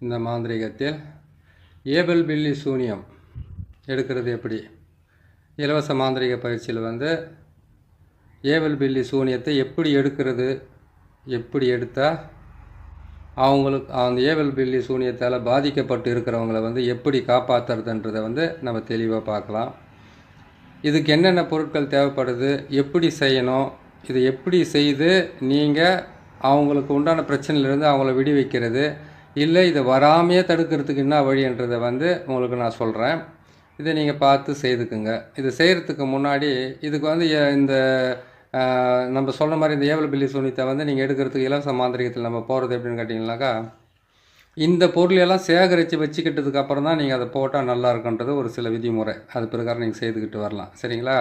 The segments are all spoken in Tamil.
இந்த மாந்திரீகத்தில் ஏபல் பில்லி சூனியம் எடுக்கிறது எப்படி? இலவச மாந்திரீக பயிற்சியில் ஏபல் பில்லி சூனியத்தை எப்படி எடுக்கிறது, எப்படி எடுத்தால் அவங்களுக்கு அந்த ஏபல் பில்லி சூனியத்தால் பாதிக்கப்பட்டு இருக்கிறவங்கள எப்படி காப்பாற்றுறதுன்றதை நம்ம தெளிவாக பார்க்கலாம். இதுக்கு என்னென்ன பொருட்கள் தேவைப்படுது, எப்படி செய்யணும், இதை எப்படி செய்து நீங்கள் அவங்களுக்கு உண்டான பிரச்சனையிலேருந்து அவங்கள விடுவிக்கிறது, இல்லை இதை வராமையே தடுக்கிறதுக்கு என்ன வழின்றதை உங்களுக்கு நான் சொல்கிறேன். இதை நீங்கள் பார்த்து செய்துக்குங்க. இது செய்கிறதுக்கு முன்னாடி இதுக்கு இந்த நம்ம சொன்ன மாதிரி இந்த ஏபல் பில்லி சூனியத்தை நீங்கள் எடுக்கிறதுக்கு இலவச மாந்திரிகத்தில் நம்ம போகிறது எப்படின்னு கேட்டிங்கனாக்கா, இந்த பொருளையெல்லாம் சேகரித்து வச்சுக்கிட்டதுக்கு அப்புறம் தான் நீங்கள் அதை போட்டால் நல்லா இருக்குன்றது ஒரு சில விதிமுறை. அது பிரகாரம் நீங்கள் செய்துக்கிட்டு வரலாம். சரிங்களா?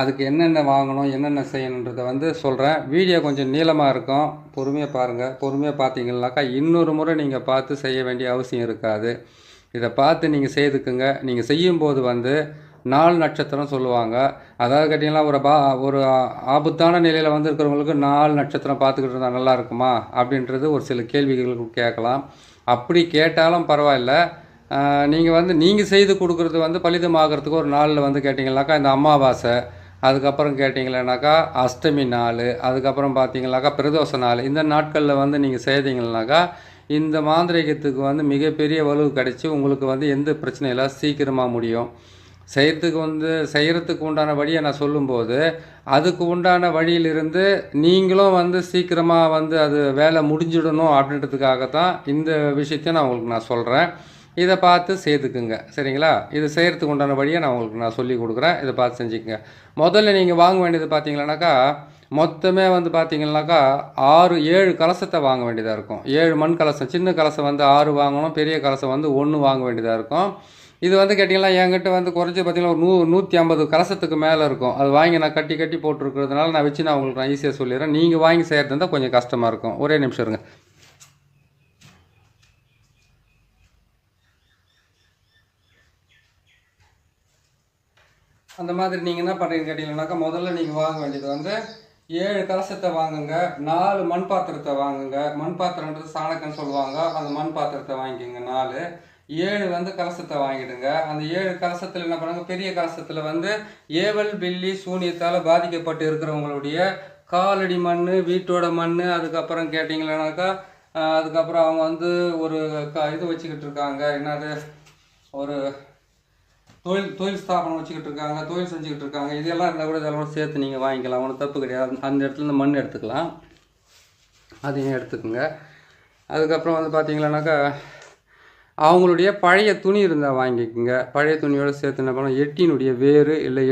அதுக்கு என்னென்ன வாங்கணும், என்னென்ன செய்யணுன்றதை சொல்கிறேன். வீடியோ கொஞ்சம் நீளமாக இருக்கும், பொறுமையாக பாருங்கள். பொறுமையாக பார்த்தீங்கன்னாக்கா இன்னொரு முறை நீங்கள் பார்த்து செய்ய வேண்டிய அவசியம் இருக்காது. இதை பார்த்து நீங்கள் செய்துக்குங்க. நீங்கள் செய்யும்போது 4 நட்சத்திரம் சொல்லுவாங்க. அதாவது கேட்டிங்கன்னா ஒரு ஆபத்தான நிலையில் இருக்கிறவங்களுக்கு 4 நட்சத்திரம் பார்த்துக்கிட்டு இருந்தால் நல்லா இருக்குமா அப்படின்றது ஒரு சில கேள்விகளுக்கு கேட்கலாம். அப்படி கேட்டாலும் பரவாயில்ல. நீங்கள் செய்து கொடுக்குறது பலிதமாகறதுக்கு ஒரு நாளில் கேட்டிங்கனாக்கா இந்த அமாவாசை, அதுக்கப்புறம் கேட்டிங்கன்னாக்கா அஷ்டமி நாள், அதுக்கப்புறம் பார்த்தீங்கன்னாக்கா பிரதோஷ நாள், இந்த நாட்களில் நீங்கள் செய்தீங்கன்னாக்கா இந்த மாந்திரிகத்துக்கு மிகப்பெரிய வலு கிடச்சி உங்களுக்கு எந்த பிரச்சனையெல்லாம் சீக்கிரமாக முடியும். செய்கிறதுக்கு உண்டான வழியை நான் சொல்லும்போது அதுக்கு உண்டான வழியிலிருந்து நீங்களும் சீக்கிரமாக அது வேலை முடிஞ்சிடணும் அப்படின்றதுக்காகத்தான் இந்த விஷயத்தையும் நான் சொல்கிறேன். இதை பார்த்து செய்துக்குங்க. சரிங்களா? இது செய்கிறதுக்கு உண்டான வழியை நான் சொல்லி கொடுக்குறேன். இதை பார்த்து செஞ்சுக்கங்க. முதல்ல நீங்கள் வாங்க வேண்டியது பார்த்தீங்கன்னாக்கா மொத்தமே பார்த்தீங்கன்னாக்கா 7 கலசத்தை வாங்க வேண்டியதாக இருக்கும். 7 மண் கலசம். சின்ன கலசம் 6 வாங்கணும், பெரிய கலசம் 1 வாங்க வேண்டியதாக இருக்கும். இது கேட்டிங்கன்னா என்கிட்ட குறைச்சி பார்த்தீங்கன்னா ஒரு 150 கலசத்துக்கு மேலே இருக்கும். அது வாங்கி நான் கட்டி போட்டுருக்கிறதுனால நான் வச்சு உங்களுக்கு நான் ஈஸியாக சொல்லிடுறேன். நீங்கள் வாங்கி செய்கிறது இருந்தால் கொஞ்சம் கஷ்டமாக இருக்கும். ஒரே நிமிஷம் இருங்க. அந்த மாதிரி நீங்கள் என்ன பண்ணுறீங்கன்னு கேட்டிங்கன்னாக்கா முதல்ல நீங்கள் வாங்க வேண்டியது 7 கலசத்தை வாங்குங்க. 4 மண் பாத்திரத்தை வாங்குங்க. மண் பாத்திரன்றது சாணக்கன்னு சொல்லுவாங்க. அந்த மண் பாத்திரத்தை வாங்கிக்கோங்க. 4 7 கலசத்தை வாங்கிடுங்க. அந்த 7 கலசத்தில் என்ன பண்ணுங்க, பெரிய கலசத்தில் ஏவல் பில்லி சூனியத்தால் பாதிக்கப்பட்டு இருக்கிறவங்களுடைய காலடி மண், வீட்டோட மண், அதுக்கப்புறம் கேட்டிங்கன்னாக்கா அதுக்கப்புறம் அவங்க ஒரு இது வச்சுக்கிட்டு இருக்காங்க, என்னது ஒரு தொழில் ஸ்தாபனம் வச்சுக்கிட்டு இருக்காங்க, தொழில் செஞ்சுக்கிட்டு இருக்காங்க. இதெல்லாம் இருந்தால் கூட இதெல்லாம் சேர்த்து நீங்கள் வாங்கிக்கலாம். ஒன்றும் தப்பு கிடையாது. அந்த இடத்துல மண் எடுத்துக்கலாம், அதையும் எடுத்துக்கோங்க. அதுக்கப்புறம் பார்த்தீங்கன்னாக்கா அவங்களுடைய பழைய துணி இருந்தால் வாங்கிக்கோங்க. பழைய துணியோடு சேர்த்து என்ன பண்ணணும், எட்டினுடைய வேறு இல்லை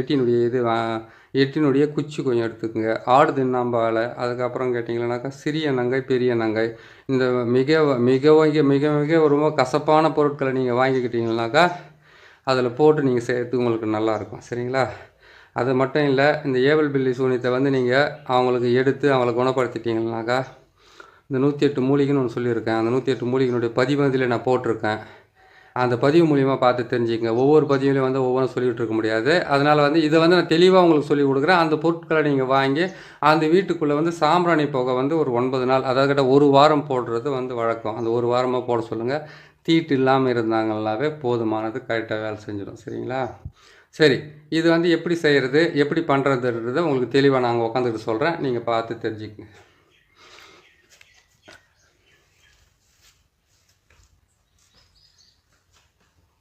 எட்டினுடைய குச்சி கொஞ்சம் எடுத்துக்கோங்க. ஆடு தின்னாம்பாலை, அதுக்கப்புறம் கேட்டிங்கன்னாக்கா சிறிய நங்கை, பெரிய நங்கை, இந்த மிக மிக மிக மிக ரொம்ப கசப்பான பொருட்களை நீங்கள் வாங்கிக்கிட்டீங்கன்னாக்கா அதில் போட்டு நீங்கள் செய்யறதுக்கு உங்களுக்கு நல்லாயிருக்கும். சரிங்களா? அது மட்டும் இல்லை, இந்த ஏவல் பில்லி சூனியத்தை நீங்கள் அவங்களுக்கு எடுத்து அவங்கள குணப்படுத்திட்டீங்கன்னாக்கா இந்த 108 மூலிகைன்னு ஒன்று சொல்லியிருக்கேன். அந்த 108 மூலிகையினுடைய பதிவு இதில் நான் போட்டிருக்கேன். அந்த பதிவு மூலிமா பார்த்து தெரிஞ்சுக்கங்க. ஒவ்வொரு பதிவுலையும் ஒவ்வொன்றும் சொல்லிகிட்டு இருக்க முடியாது. அதனால் இதை நான் தெளிவாக உங்களுக்கு சொல்லிக் கொடுக்குறேன். அந்த பொருட்களை நீங்கள் வாங்கி அந்த வீட்டுக்குள்ளே சாம்பிராணி புகை ஒரு 9 நாள், அதாவது கிட்ட 1 வாரம் போடுறது வழக்கம். அந்த 1 வாரமாக போட சொல்லுங்கள். தீட்டு இல்லாமல் இருந்தாங்கன்னாவே போதுமானது, கரெக்டாக வேலை செஞ்சிடும். சரிங்களா? சரி, இது எப்படி செய்கிறது, எப்படி பண்ணுறதுன்றதை உங்களுக்கு தெளிவாக நாங்கள் உட்காந்துக்கிட்டு சொல்கிறேன். நீங்கள் பார்த்து தெரிஞ்சுக்கங்க.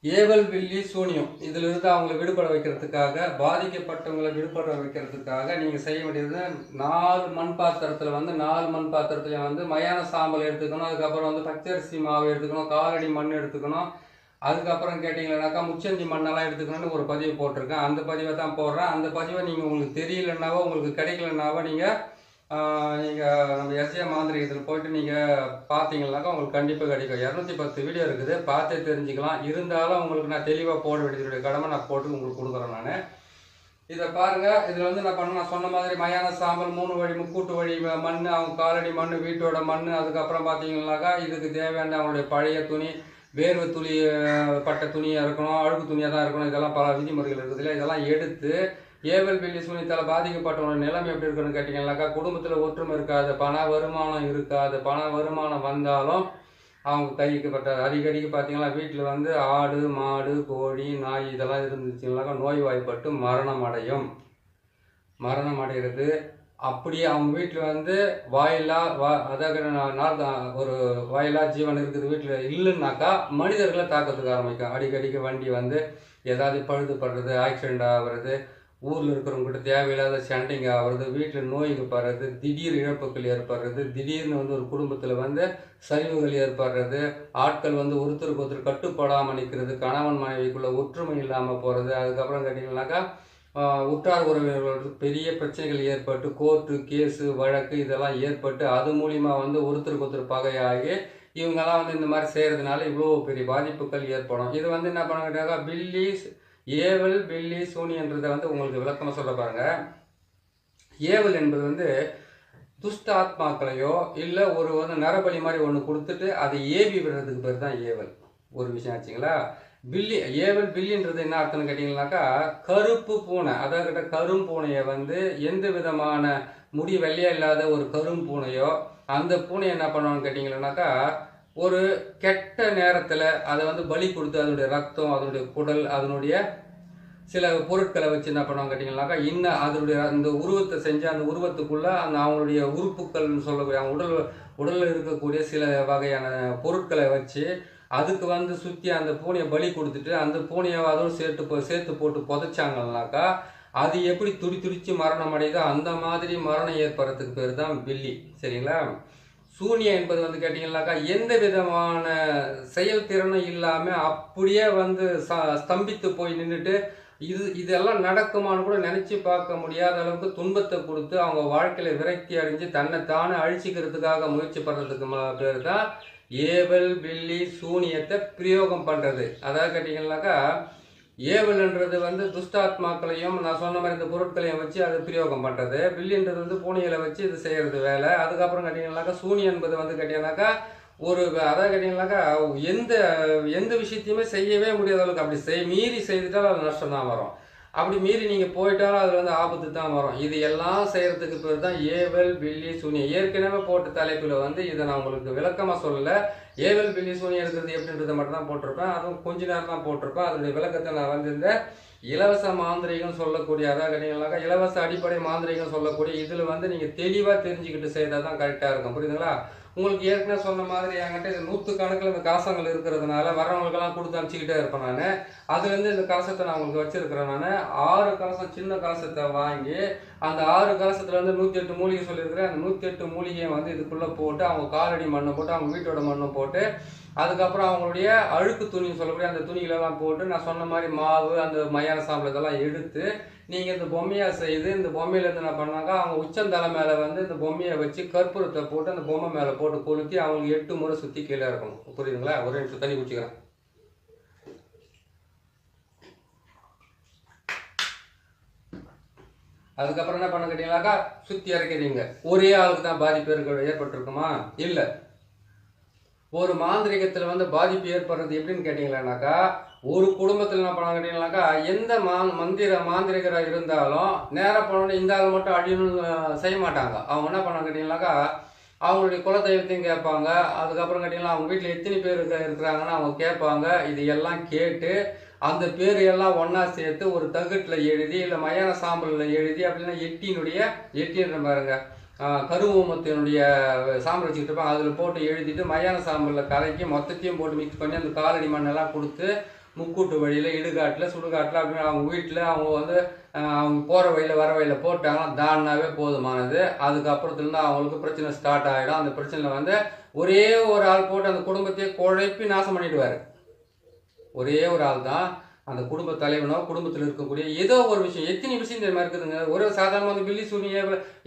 ஏவல் பில்லி சூனியம் இதிலிருந்து அவங்களை விடுபட வைக்கிறதுக்காக, பாதிக்கப்பட்டவங்களை விடுபட வைக்கிறதுக்காக நீங்கள் செய்ய வேண்டியது 4 மண் பாத்திரத்தில் 4 மண் பாத்திரத்தில் மயான சாம்பல் எடுத்துக்கணும். அதுக்கப்புறம் பச்சரிசி மாவு எடுத்துக்கணும், காலடி மண் எடுத்துக்கணும். அதுக்கப்புறம் கேட்டிங்கன்னாக்கா முச்சந்தி மண்ணெல்லாம் எடுத்துக்கணும்னு ஒரு பதிவு போட்டிருக்கேன். அந்த பதிவை தான் போடுறேன். அந்த பதிவை நீங்கள் உங்களுக்கு தெரியலன்னாவோ உங்களுக்கு கிடைக்கலன்னாவோ நீங்கள் நம்ம எஸ்ஏ மாந்திரிகத்தில் போய்ட்டு நீங்கள் பார்த்தீங்கன்னாக்கா உங்களுக்கு கண்டிப்பாக கிடைக்கும். 210 வீடியோ இருக்குது, பார்த்தே தெரிஞ்சுக்கலாம். இருந்தாலும் உங்களுக்கு நான் தெளிவாக போட வேண்டியதுடைய கடமை நான் போட்டு உங்களுக்கு கொடுக்குறேன். நான் இதை பாருங்கள். இதில் நான் சொன்ன மாதிரி மயான சாம்பல், 3 வழி முக்கூட்டு வழி மண், அவங்க காலடி மண், வீட்டோட மண், அதுக்கப்புறம் பார்த்தீங்கன்னாக்கா இதுக்கு தேவையான அவங்களுடைய பழைய துணி, வேர்வை துளி பட்ட துணியாக இருக்கணும், அழுக்கு துணியாக தான் இருக்கணும். இதெல்லாம் பல விதிமுறைகள் இருக்குது இல்லை. இதெல்லாம் எடுத்து ஏவல் பில்லி சூனியத்தால் பாதிக்கப்பட்டவங்க நிலைமை எப்படி இருக்குன்னு கேட்டிங்கன்னாக்கா குடும்பத்தில் ஒற்றுமை இருக்காது, பண வருமானம் இருக்காது. பண வருமானம் வந்தாலும் அவங்க கைக்கு பட்ட அடிக்கடிக்கு பார்த்தீங்கன்னா வீட்டில் வந்து ஆடு மாடு கோழி நாய் இதெல்லாம் இருந்துச்சுங்களாக்கா நோய்வாய்ப்பட்டு மரணம் அடைகிறது. அப்படியே அவங்க வீட்டில் வந்து அதாவது ஒரு வாயிலா ஜீவன் இருக்குது வீட்டில் இல்லைன்னாக்கா மனிதர்களை தாக்கத்துக்கு ஆரம்பிக்கும். அடிக்கடிக்கு வண்டி வந்து ஏதாவது பழுதுபடுறது, ஆக்சிடெண்ட் ஆகிறது, ஊரில் இருக்கிறவங்ககிட்ட தேவையில்லாத சண்டைங்க ஆகிறது, வீட்டில் நோய்க்கு படுறது, திடீர் இழப்புகள் ஏற்படுறது, திடீர்னு வந்து ஒரு குடும்பத்தில் வந்து சரிவுகள் ஏற்படுறது, ஆட்கள் வந்து ஒருத்தருக்கு ஒருத்தர் கட்டுப்படாமல் நிற்கிறது, கணவன் மனைவிக்குள்ள ஒற்றுமை இல்லாமல் போகிறது. அதுக்கப்புறம் கேட்டிங்கன்னாக்கா உற்றார் உறவினர்களுக்கு பெரிய பிரச்சனைகள் ஏற்பட்டு கோர்ட்டு கேஸு வழக்கு இதெல்லாம் ஏற்பட்டு அது மூலிமா வந்து ஒருத்தருக்கு ஒருத்தர் பகையாகி இவங்கெல்லாம் வந்து இந்த மாதிரி செய்கிறதுனால இவ்வளோ பெரிய பாதிப்புகள் ஏற்படும். இது வந்து என்ன பண்ண ஏவல் பில்லி சூனியன்றதை வந்து உங்களுக்கு விளக்கமாக சொல்ல பாருங்க. ஏவல் என்பது வந்து துஷ்ட ஆத்மாக்களையோ இல்லை ஒரு வந்து நரபலி மாதிரி ஒன்று கொடுத்துட்டு அதை ஏவி விடுறதுக்கு பேர் தான் ஏவல். ஒரு விஷயம் ஆச்சுங்களா. ஏவல் பில்லின்றது என்ன அர்த்தம்னு கேட்டிங்கன்னாக்கா கருப்பு பூனை, அதாவது கரும்பூனையை வந்து எந்த விதமான முடி வெள்ளையா இல்லாத ஒரு கரும்பூனையோ அந்த பூனையை என்ன பண்ணுவான்னு கேட்டிங்கன்னாக்கா ஒரு கெட்ட நேரத்தில் அதை வந்து பலி கொடுத்து அதனுடைய ரத்தம் அதனுடைய குடல் அதனுடைய சில பொருட்களை வச்சு என்ன பண்ணுவாங்க கேட்டிங்கன்னாக்கா இன்னும் அதனுடைய அந்த உருவத்தை செஞ்சு அந்த உருவத்துக்குள்ளே அந்த அவங்களுடைய உறுப்புகள்னு சொல்லக்கூடிய அவங்க உடலில் இருக்கக்கூடிய சில வகையான பொருட்களை வச்சு அதுக்கு வந்து சுற்றி அந்த பூனையை பலி கொடுத்துட்டு அந்த பூனையை அதோடு சேர்த்து போட்டு புதைச்சாங்கன்னாக்கா அது எப்படி துடிச்சு மரணம் அடையுதோ அந்த மாதிரி மரணம் ஏற்படுறதுக்கு பேர் தான் பில்லி. சரிங்களா. சூனியம் என்பது வந்து கேட்டிங்கன்னாக்கா எந்த விதமான செயல்திறனும் இல்லாமல் அப்படியே வந்து ஸ்தம்பித்து போய் நின்றுட்டு இதெல்லாம் நடக்குமான்னு கூட நினச்சி பார்க்க முடியாத அளவுக்கு துன்பத்தை கொடுத்து அவங்க வாழ்க்கையில் விரக்தி அடைஞ்சு தன்னைத்தானே அழிச்சிக்கிறதுக்காக முயற்சி பண்ணுறதுக்கு பேர் தான் ஏவல் பில்லி சூனியத்தை பிரயோகம் பண்ணுறது. அதாவது கேட்டிங்கன்னாக்கா ஏவல்ன்றது வந்து துஷ்டாத்மாக்களையும் நான் சொன்ன மாதிரி இந்த பொருட்களையும் வச்சு அது பிரயோகம் பண்ணுறது. பில்லின்றது வந்து பூனைகளை வச்சு இது செய்கிறது வேலை. அதுக்கப்புறம் கேட்டிங்கன்னாக்கா சூனியம் என்பது வந்து கேட்டிங்கன்னாக்கா அதாவது கேட்டிங்கன்னாக்கா எந்த விஷயத்தையுமே செய்யவே முடியாத அளவுக்கு அப்படி மீறி செய்துட்டாலும் அது நஷ்டம் தான் வரும். அப்படி மீறி நீங்கள் போயிட்டாலும் அதில் வந்து ஆபத்து தான் வரும். இது எல்லாம் செய்கிறதுக்கு பேர் தான் ஏவல் பில்லி சூனியம். ஏற்கனவே போட்ட தலைப்பில் வந்து இதை நான் உங்களுக்கு விளக்கமாக சொல்லலை. ஏவல் பில்லி சூனியம் இருக்கிறது எப்படின்றத மட்டும் தான் போட்டிருப்பேன். அதுவும் கொஞ்ச நேரம் தான் போட்டிருப்பேன். அதனுடைய விளக்கத்தை நான் வந்து இந்த இலவச மாந்திரிகம் சொல்லக்கூடிய அதாவது கேட்டிங்கன்னாக்கா இலவச அடிப்படை மாந்திரிகம் சொல்லக்கூடிய இதில் வந்து நீங்கள் தெளிவாக தெரிஞ்சுக்கிட்டு செய்தால் தான் கரெக்டாக இருக்கும். புரியுதுங்களா. உங்களுக்கு ஏற்கனவே சொன்ன மாதிரி என்கிட்ட இது 100 கணக்கில் இந்த கலசங்கள் இருக்கிறதுனால வர்றவங்களுக்கெல்லாம் கொடுத்து அனுப்பிச்சிக்கிட்டே இருப்பேன் நான். அதுலேருந்து இந்த கலசத்தை நான் உங்களுக்கு வச்சுருக்கிறேன். நான் 6 கலசம் சின்ன கலசத்தை வாங்கி அந்த 6 கலசத்தில் வந்து 108 மூலிகை சொல்லியிருக்கிறேன். அந்த 108 மூலிகையை வந்து இதுக்குள்ளே போட்டு அவங்க காலடி மண்ணை போட்டு அவங்க வீட்டோட மண்ணை போட்டு அதுக்கப்புறம் அவங்களுடைய அழுக்கு துணி சொல்லக்கூடிய அந்த துணிகளெல்லாம் போட்டு நான் சொன்ன மாதிரி மாவு அந்த மயான சாம்பல் இதெல்லாம் எடுத்து நீங்கள் இந்த பொம்மையாக செய்து இந்த பொம்மையிலேருந்து என்ன பண்ணாங்க அவங்க உச்சந்தலை மேலே வந்து இந்த பொம்மையை வச்சு கற்பூரத்தை போட்டு அந்த பொம்மை மேலே போட்டு கொளுத்தி அவங்களுக்கு 8 முறை சுற்றி கீழே இருக்கணும். புரியுதுங்களா. ஒரு நிமிஷம் தண்ணி குடிச்சிக்கிறேன். அதுக்கப்புறம் என்ன பண்ண கேட்டீங்கன்னாக்கா சுற்றி இறக்கிறீங்க. ஒரே ஆளுக்கு தான் பாதிப்பு ஏற்பட்டிருக்குமா? இல்லை. ஒரு மாந்திரிகத்தில் வந்து பாதிப்பு ஏற்படுறது எப்படின்னு கேட்டிங்களானாக்கா ஒரு குடும்பத்தில் என்ன பண்ண கேட்டிங்கனாக்கா எந்த மாந்திரிகராக இருந்தாலும் நேராக போனோன்னு இந்த ஆள் மட்டும் அழியணும்னு செய்ய மாட்டாங்க. அவங்க என்ன பண்ண கேட்டிங்கனாக்கா அவங்களுடைய குலதெய்வத்தையும் கேட்பாங்க. அதுக்கப்புறம் கேட்டிங்கன்னா அவங்க வீட்டில் எத்தனை பேர் இருக்கிறாங்கன்னு அவங்க கேட்பாங்க. இது எல்லாம் கேட்டு அந்த பேர் எல்லாம் ஒன்றா சேர்த்து ஒரு தகட்டில் எழுதி இல்லை மயான சாம்பலில் எழுதி அப்படின்னா எட்டின்ற பாருங்க கருவூமத்தினுடைய சாம்பல் வச்சுக்கிட்டு இருப்பாங்க. அதில் போட்டு எழுதிட்டு மயான சாம்பலில் கலக்கி மொத்தத்தையும் போட்டு மிக்ஸ் பண்ணி அந்த காலடி மண்ணெல்லாம் கொடுத்து முக்கூட்டு வழியில் இடுகாட்டில் சுடுகாட்டில் அப்படின்னு அவங்க வீட்டில் அவங்க வந்து அவங்க போகிற வழியில் வர வழியில் போட்டாங்கன்னா தானாவே போதுமானது. அதுக்கப்புறத்துலேருந்து அவங்களுக்கு பிரச்சனை ஸ்டார்ட் ஆகிடும். அந்த பிரச்சனையில் வந்து ஒரே ஒரு ஆள் போட்டு அந்த குடும்பத்தையே குழப்பி நாசம் பண்ணிடுவார். ஒரே ஒரு ஆள் தான் அந்த குடும்ப தலைவனோ குடும்பத்தில் இருக்கக்கூடிய ஏதோ ஒரு விஷயம் எத்தனை விஷயம் இந்த மாதிரி இருக்குதுங்க. ஒரு சாதாரணமாக வந்து பில்லி சூனி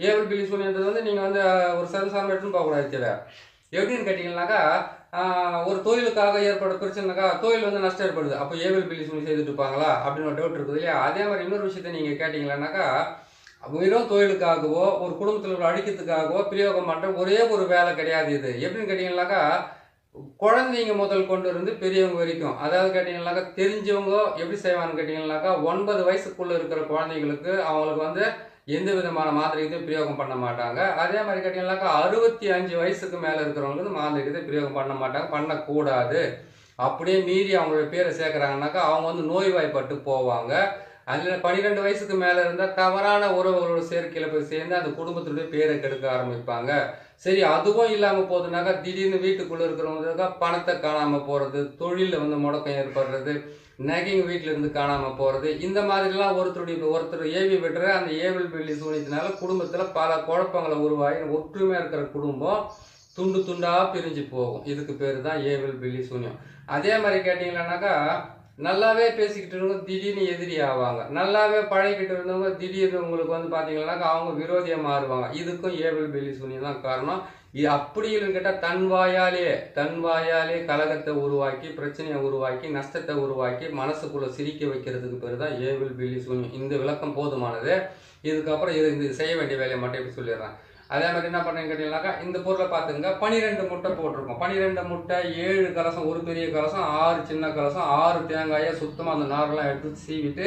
ஏவல் பில்லி சூனின்றது வந்து நீங்கள் வந்து ஒரு சர்வசாதாரண எடுத்துன்னு போகக்கூடாது. தேவை எப்படின்னு கேட்டிங்கன்னாக்கா ஒரு தொழிலுக்காக ஏற்பட பிரச்சனைனாக்கா தொழில் வந்து நஷ்டம் ஏற்படுது. அப்போ ஏவல் பில்லி சூனி செய்துட்டு இருப்பாங்களா அப்படின்னு ஒரு டவுட் இருக்குது இல்லையா. அதே மாதிரி இன்னொரு விஷயத்த நீங்கள் கேட்டிங்களானாக்கா வெறும் தொழிலுக்காகவோ ஒரு குடும்பத்தில் ஒரு அழிக்கிறதுக்காகவோ பிரயோகம் பண்ணுற ஒரே ஒரு வேலை கிடையாது. இது எப்படின்னு கேட்டிங்கன்னாக்கா குழந்தைங்க முதல் கொண்டு இருந்து பெரியவங்க வரைக்கும் அதாவது கேட்டிங்கன்னாக்கா தெரிஞ்சவங்க எப்படி செய்வான்னு கேட்டிங்கன்னாக்கா 9 வயசுக்குள்ளே இருக்கிற குழந்தைங்களுக்கு அவங்களுக்கு வந்து எந்த விதமான மாந்திரிகத்தையும் பிரயோகம் பண்ண மாட்டாங்க. அதே மாதிரி கேட்டீங்கன்னாக்கா 65 வயசுக்கு மேலே இருக்கிறவங்க வந்து மாந்திரிகத்தை பிரயோகம் பண்ண மாட்டாங்க, பண்ணக்கூடாது. அப்படியே மீறி அவங்களுடைய பேரை சேர்க்குறாங்கனாக்கா அவங்க வந்து நோய்வாய்ப்பட்டு போவாங்க. அதில் 12 வயசுக்கு மேலே இருந்தால் தவறான உறவுகளோட சேர்க்கையில் போய் சேர்ந்து அந்த குடும்பத்துடைய பேரை கெடுக்க ஆரம்பிப்பாங்க. சரி, அதுவும் இல்லாமல் போகுதுனாக்கா திடீர்னு வீட்டுக்குள்ளே இருக்கிறவங்க பணத்தை காணாமல் போகிறது, தொழிலில் வந்து முடக்கம் ஏற்படுறது, நகைங்க வீட்டில் இருந்து காணாமல் போகிறது, இந்த மாதிரிலாம் ஒருத்தர் ஏவி விடுற அந்த ஏவல் பில்லி சூனியத்தினால குடும்பத்தில் பல குழப்பங்களை உருவாகி ஒற்றுமையாக இருக்கிற குடும்பம் துண்டு துண்டாக பிரிஞ்சு போகும். இதுக்கு பேர் தான் ஏவல் பில்லி சூனியம். அதே மாதிரி கேட்டிங்கன்னாக்கா நல்லாவே பேசிக்கிட்டு இருந்தவங்க திடீர்னு எதிரி ஆவாங்க, நல்லாவே பழகிக்கிட்டு இருந்தவங்க திடீர்னு உங்களுக்கு வந்து பார்த்தீங்கன்னாக்கா அவங்க விரோதியாக மாறுவாங்க. இதுக்கும் ஏவல் பில்லி சூனியம் தான் காரணம். இது அப்படி இல்லைன்னு கேட்டால் தன் வாயாலே கலகத்தை உருவாக்கி, பிரச்சனையை உருவாக்கி, நஷ்டத்தை உருவாக்கி, மனசுக்குள்ளே சிரிக்க வைக்கிறதுக்கு பேர் தான் ஏவல் பில்லி சூனியம். இந்த விளக்கம் போதுமானது. இதுக்கப்புறம் இது செய்ய வேண்டிய வேலையை மட்டும் இப்படி சொல்லிடுறேன். அதே மாதிரி என்ன பண்ணுறேன்னு கேட்டீங்கன்னாக்கா இந்த பொருளை பார்த்துங்க. 12 முட்டை போட்டிருக்கோம். 12 முட்டை, 7 கலசம், ஒரு பெரிய கலசம், 6 சின்ன கலசம், 6 தேங்காயை சுத்தமாக அந்த நாரெல்லாம் எடுத்து சீவிட்டு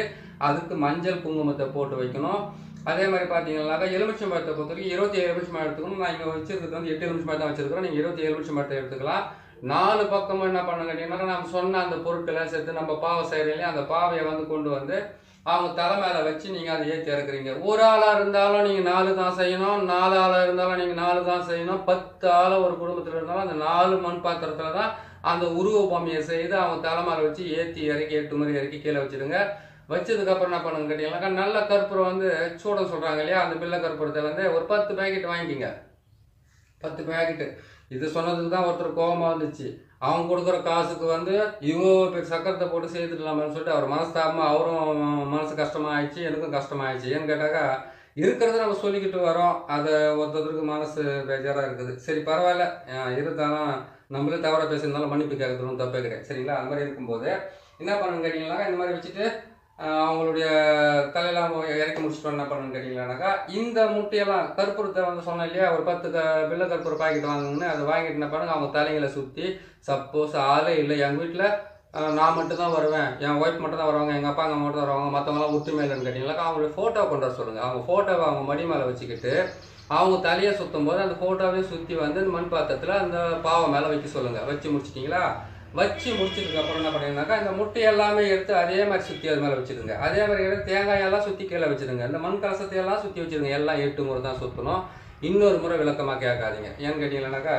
அதுக்கு மஞ்சள் குங்குமத்தை போட்டு வைக்கணும். அதே மாதிரி பார்த்தீங்கன்னாக்கா எலுமிச்சம்பழத்தை பொறுத்த வரைக்கும் 27 எலுமிச்சம்பழம் எடுத்துக்கணும். நான் இங்கே வச்சிருக்கிறது வந்து 8 எலுமிச்சம்பழம் தான் வச்சிருக்கிறோம். நீங்கள் 27 எலுமிச்சம்பழத்தை எடுத்துக்கலாம். 4 பக்கமும் என்ன பண்ண கேட்டீங்கன்னாக்கா நம்ம சொன்ன அந்த பொருட்களை சேர்த்து நம்ம பாவை செய்கிறீங்களே அந்த பாவையை வந்து கொண்டு வந்து அவங்க தலை மேலே வச்சு நீங்கள் அதை ஏற்றி இறக்குறீங்க. ஒரு ஆளாக இருந்தாலும் நீங்கள் 4 தான் செய்யணும், 4 ஆளாக இருந்தாலும் நீங்கள் 4 தான் செய்யணும், 10 ஆளாக ஒரு குடும்பத்தில் இருந்தாலும் அந்த 4 மண் பாத்திரத்தில் தான் அந்த உருவ பொம்மையை செய்து அவங்க தலை மேலே வச்சு ஏற்றி இறக்கி 8 முறை இறக்கி கீழே வச்சுடுங்க. வச்சதுக்கப்புறம் என்ன பண்ணுங்க கேட்டீங்கன்னாக்கா நல்ல கற்பூரம் வந்து சூடம் சொல்கிறாங்க இல்லையா, அந்த பிள்ளை கற்பூரத்தை வந்து ஒரு 10 பேக்கெட் வாங்கிக்கிங்க. 10 பேக்கெட்டு. இது சொன்னதுக்கு தான் ஒருத்தர் கோபமாக வந்துச்சு. அவங்க கொடுக்குற காசுக்கு வந்து இவ்வளோ பேர் சக்கரத்தை போட்டு செய்துடலாமான்னு சொல்லிட்டு அவர் மனஸ்தாபமாக அவரும் மனசு கஷ்டமாகிடுச்சு, எனக்கும் கஷ்டமாகிடுச்சு. ஏன்னு கேட்டாக்கா இருக்கிறத நம்ம சொல்லிக்கிட்டு வரோம், அதை ஒருத்தருக்கு மனசு பேஜாராக இருக்குது. சரி பரவாயில்ல, இருந்தாலும் நம்மளே தவறாக பேசியிருந்தாலும் மன்னிப்பு கேட்கறதும் தப்பே கிடையாது. சரிங்களா? அது மாதிரி இருக்கும்போது என்ன பண்ணுன்னு கேட்டிங்கன்னாக்கா இந்த மாதிரி வச்சுட்டு அவங்களுடைய தலையெல்லாம் இறக்கி முடிச்சுட்டு என்ன பண்ணுன்னு கேட்டிங்களானாக்கா இந்த முட்டையெல்லாம் கற்பூரத்தை வந்து சொன்னேன் இல்லையா, ஒரு 10 பில்லை கற்பூரம் பாக்கெட் வாங்குங்கன்னு அதை வாங்கிட்டு என்ன பண்ணுங்க அவங்க தலைங்களை சுற்றி, சப்போஸ் ஆளே இல்லை எங்கள் வீட்டில் நான் மட்டும் தான் வருவேன், என் ஒய்ஃப் மட்டும் தான் வருவாங்க, எங்கள் அப்பா அம்மா மட்டும் தான் வருவாங்க, மற்றவங்களாம் ஒற்றுமை இல்லைன்னு கேட்டிங்களாக்கா அவங்களுடைய ஃபோட்டோ கொண்டு வர சொல்லுங்கள். அவங்க ஃபோட்டோவை அவங்க மடி மேலே வச்சுக்கிட்டு அவங்க தலையை சுற்றும் போது அந்த ஃபோட்டோவே சுற்றி வந்து இந்த மண் பாத்திரத்தில் அந்த பாவை மேலே வைக்க சொல்லுங்கள். வச்சு முடிச்சிட்டிங்களா? வச்சு முடிச்சதுக்கப்புறம் என்ன பண்ணிங்கனாக்கா இந்த முட்டை எல்லாமே எடுத்து அதே மாதிரி சுற்றி அது மேலே வச்சுருங்க. அதே மாதிரி எடுத்து தேங்காயெல்லாம் சுற்றி கீழே வச்சுருங்க. இந்த மண் கலசத்தையெல்லாம் சுற்றி வச்சுருங்க. எல்லாம் 8 முறை தான் சுற்றணும். இன்னொரு முறை விளக்கமாக கேட்காதீங்க. ஏன்னு கேட்டிங்கன்னாக்கா